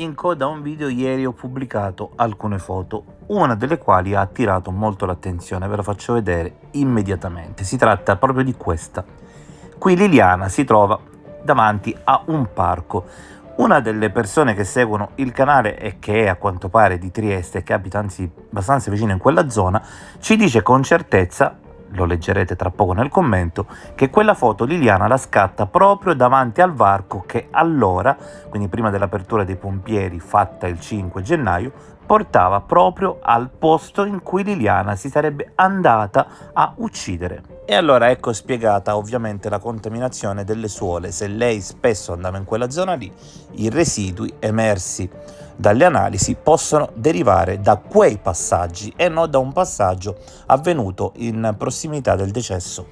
in coda a un video ieri ho pubblicato alcune foto, una delle quali ha attirato molto l'attenzione, ve la faccio vedere immediatamente. Si tratta proprio di questa. Qui Liliana si trova davanti a un parco. Una delle persone che seguono il canale e che è a quanto pare di Trieste e che abita anzi abbastanza vicino in quella zona, ci dice con certezza, lo leggerete tra poco nel commento, che quella foto Liliana la scatta proprio davanti al varco che allora, quindi prima dell'apertura dei pompieri fatta il 5 gennaio, portava proprio al posto in cui Liliana si sarebbe andata a uccidere. E allora ecco spiegata ovviamente la contaminazione delle suole. Se lei spesso andava in quella zona lì, i residui emersi dalle analisi possono derivare da quei passaggi e non da un passaggio avvenuto in prossimità del decesso.